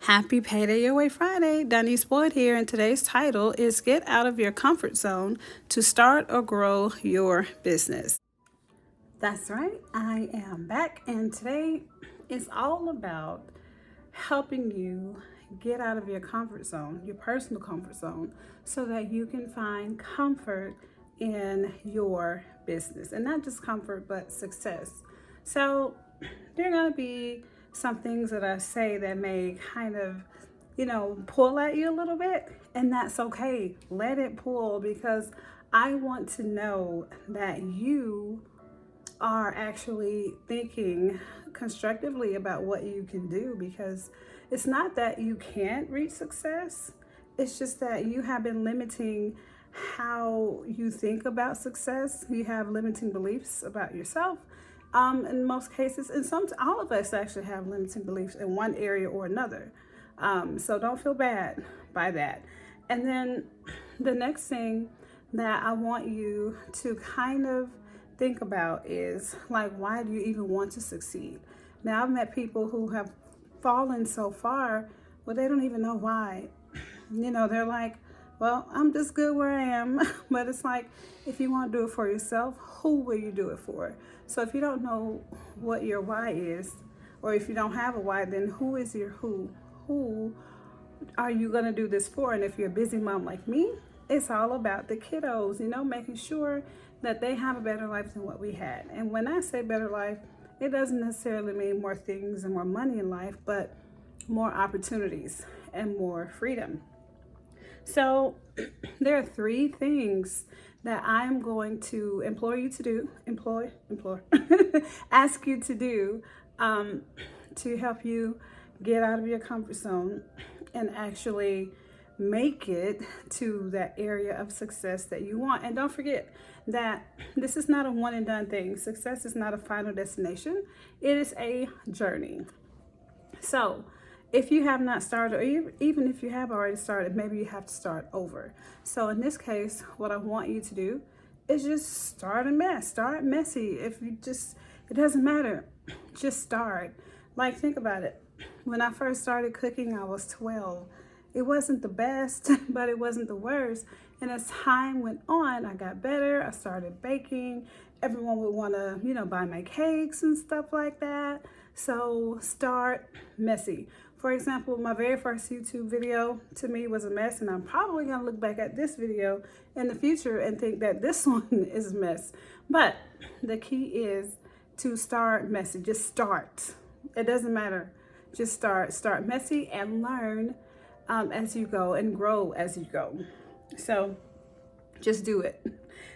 Happy Payday Your Way Friday. Denise Boyd here, and today's title is Get Out of Your Comfort Zone to Start or Grow Your Business. That's right, I am back, and today is all about helping you get out of your comfort zone, your personal comfort zone, so that you can find comfort in your business. And not just comfort, but success. So, there are going to be some things that I say that may kind of, pull at you a little bit, and that's okay. Let it pull, because I want to know that you are actually thinking constructively about what you can do, because it's not that you can't reach success. It's just that you have been limiting how you think about success. You have limiting beliefs about yourself. In most cases, and all of us actually have limiting beliefs in one area or another. So don't feel bad by that. And then the next thing that I want you to kind of think about is, like, why do you even want to succeed? Now, I've met people who have fallen so far, well, they don't even know why. They're like, well, I'm just good where I am. But it's like, if you want to do it for yourself, who will you do it for? So if you don't know what your why is, or if you don't have a why, then who is your who? Who are you going to do this for? And if you're a busy mom like me, it's all about the kiddos, making sure that they have a better life than what we had. And when I say better life, it doesn't necessarily mean more things and more money in life, but more opportunities and more freedom. So there are three things that I'm going to implore you to do, ask you to do, to help you get out of your comfort zone and actually make it to that area of success that you want. And don't forget that this is not a one and done thing. Success is not a final destination. It is a journey. So if you have not started, or even if you have already started, maybe you have to start over. So in this case, what I want you to do is just start start messy. It doesn't matter. Just start. Like, think about it. When I first started cooking, I was 12. It wasn't the best, but it wasn't the worst. And as time went on, I got better. I started baking. Everyone would want to, buy my cakes and stuff like that. So start messy. For example, my very first YouTube video to me was a mess, and I'm probably going to look back at this video in the future and think that this one is a mess. But the key is to start messy. Just start. It doesn't matter. Just start. Start messy and learn as you go and grow as you go. So just do it.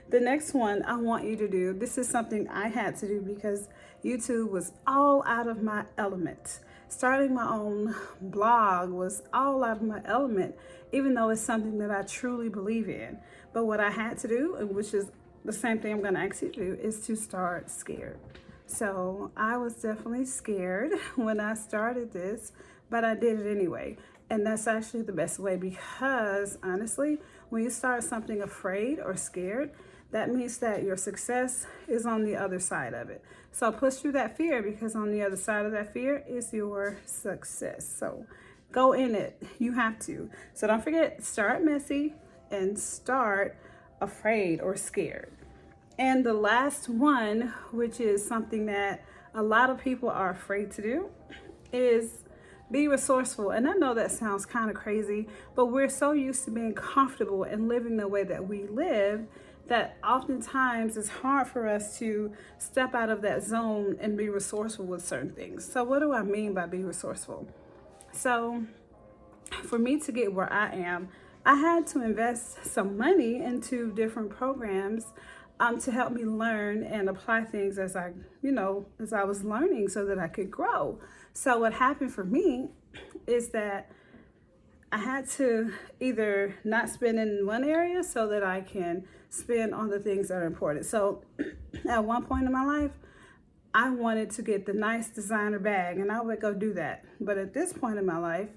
The next one I want you to do, this is something I had to do because YouTube was all out of my element. Starting my own blog was all out of my element, even though it's something that I truly believe in. But what I had to do, which is the same thing I'm going to ask you to do, is to start scared. So I was definitely scared when I started this, but I did it anyway. And that's actually the best way, because honestly, when you start something afraid or scared, that means that your success is on the other side of it. So push through that fear, because on the other side of that fear is your success. So go in it. You have to. So don't forget, start messy and start afraid or scared. And the last one, which is something that a lot of people are afraid to do, is be resourceful. And I know that sounds kind of crazy, but we're so used to being comfortable and living the way that we live that oftentimes it's hard for us to step out of that zone and be resourceful with certain things. So what do I mean by be resourceful? So for me to get where I am, I had to invest some money into different programs to help me learn and apply things as I was learning, so that I could grow. So what happened for me is that I had to either not spend in one area so that I can spend on the things that are important. So at one point in my life, I wanted to get the nice designer bag, and I would go do that. But at this point in my life,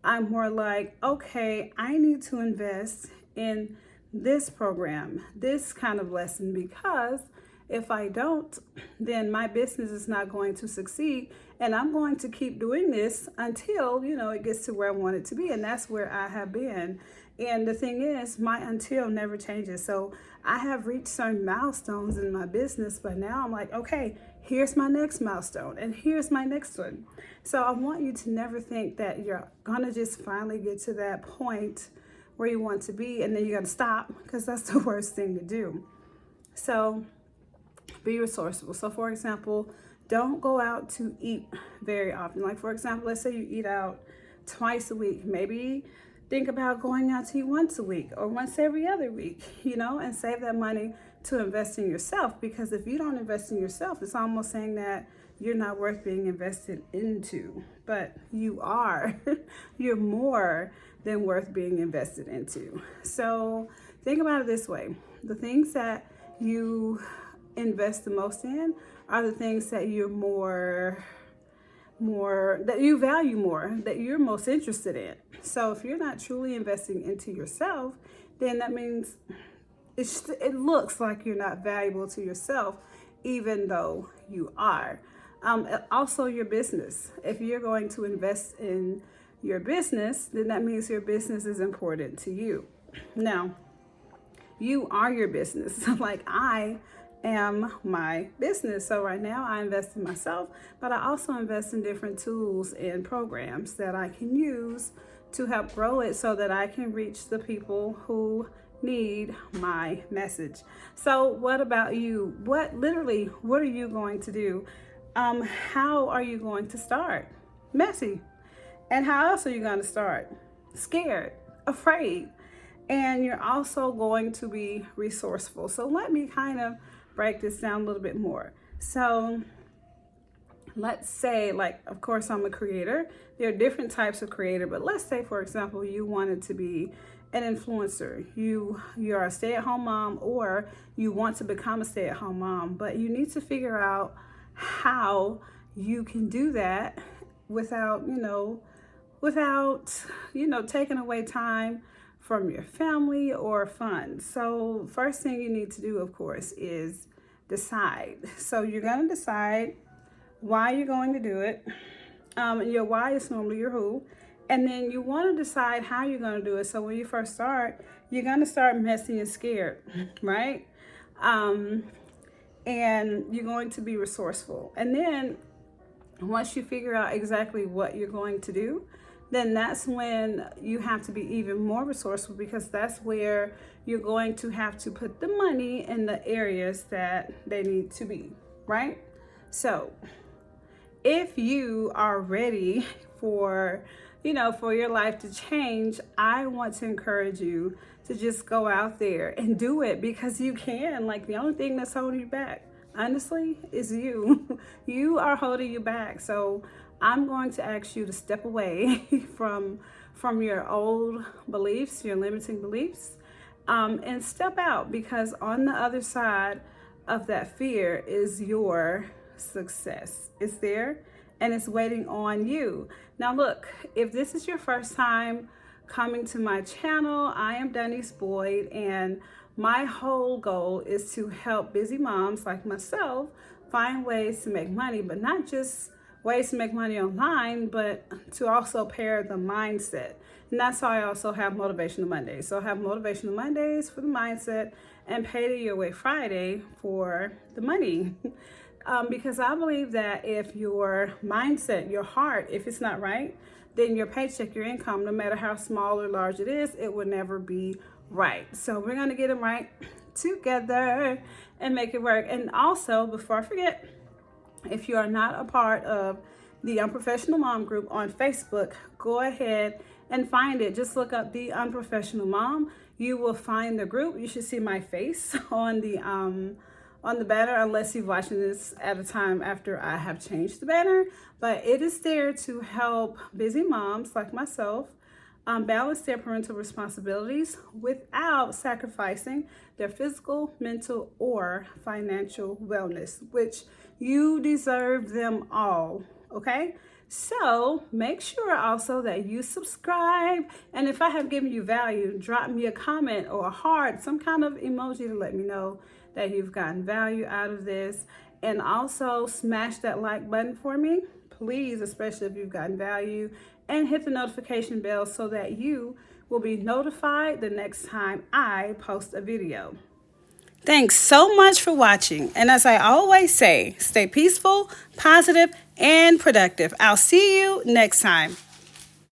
I'm more like, okay, I need to invest in this program, this kind of lesson, because if I don't, then my business is not going to succeed, And I'm going to keep doing this until, it gets to where I want it to be. And that's where I have been. And the thing is, my until never changes. So I have reached certain milestones in my business, but now I'm like, okay, here's my next milestone and here's my next one. So I want you to never think that you're gonna just finally get to that point where you want to be and then you're gonna stop, because that's the worst thing to do. So be resourceful. So for example, don't go out to eat very often. Like for example, let's say you eat out twice a week. Maybe think about going out to eat once a week or once every other week, and save that money to invest in yourself. Because if you don't invest in yourself, it's almost saying that you're not worth being invested into. But you are. You're more than worth being invested into. So think about it this way. The things that you invest the most in are the things that you're more that you value more, that you're most interested in. So if you're not truly investing into yourself, then that means it looks like you're not valuable to yourself, even though you are. Also your business. If you're going to invest in your business, then that means your business is important to you. Now, you are your business. Like I am my business. So right now I invest in myself, but I also invest in different tools and programs that I can use to help grow it so that I can reach the people who need my message. So what about you? What are you going to do? How are you going to start? Messy. And how else are you going to start? Scared, afraid. And you're also going to be resourceful. So let me kind of break this down a little bit more. So let's say, like, of course, I'm a creator. There are different types of creator, but let's say, for example, you wanted to be an influencer. You're a stay-at-home mom, or you want to become a stay-at-home mom, but you need to figure out how you can do that without taking away time from your family or fun. So first thing you need to do, of course, is decide. So you're going to decide why you're going to do it. Your why is normally your who. And then you want to decide how you're going to do it. So when you first start, you're going to start messy and scared, right? And you're going to be resourceful. And then once you figure out exactly what you're going to do, then that's when you have to be even more resourceful, because that's where you're going to have to put the money in the areas that they need to be, right? So if you are ready for your life to change, I want to encourage you to just go out there and do it, because you can. Like, the only thing that's holding you back, honestly, is you. You are holding you back. So I'm going to ask you to step away from your old beliefs, your limiting beliefs, and step out, because on the other side of that fear is your success. It's there and it's waiting on you. Now look, if this is your first time coming to my channel, I am Denise Boyd, and my whole goal is to help busy moms like myself find ways to make money, but not just ways to make money online, but to also pair the mindset. And that's why I also have Motivational Mondays. So I have Motivational Mondays for the mindset and Payday Your Way Friday for the money. Because I believe that if your mindset, your heart, if it's not right, then your paycheck, your income, no matter how small or large it is, it will never be right. So we're going to get them right together and make it work. And also, before I forget, if you are not a part of the Unprofessional Mom group on Facebook, go ahead and find it. Just look up the Unprofessional Mom. You will find the group. You should see my face on the banner, unless you're watching this at a time after I have changed the banner. But it is there to help busy moms like myself balance their parental responsibilities without sacrificing their physical, mental, or financial wellness, which you deserve them all, okay? So make sure also that you subscribe, and if I have given you value, drop me a comment or a heart, some kind of emoji to let me know that you've gotten value out of this. And also smash that like button for me. please, especially if you've gotten value, and hit the notification bell so that you will be notified the next time I post a video. Thanks so much for watching. And as I always say, stay peaceful, positive, and productive. I'll see you next time.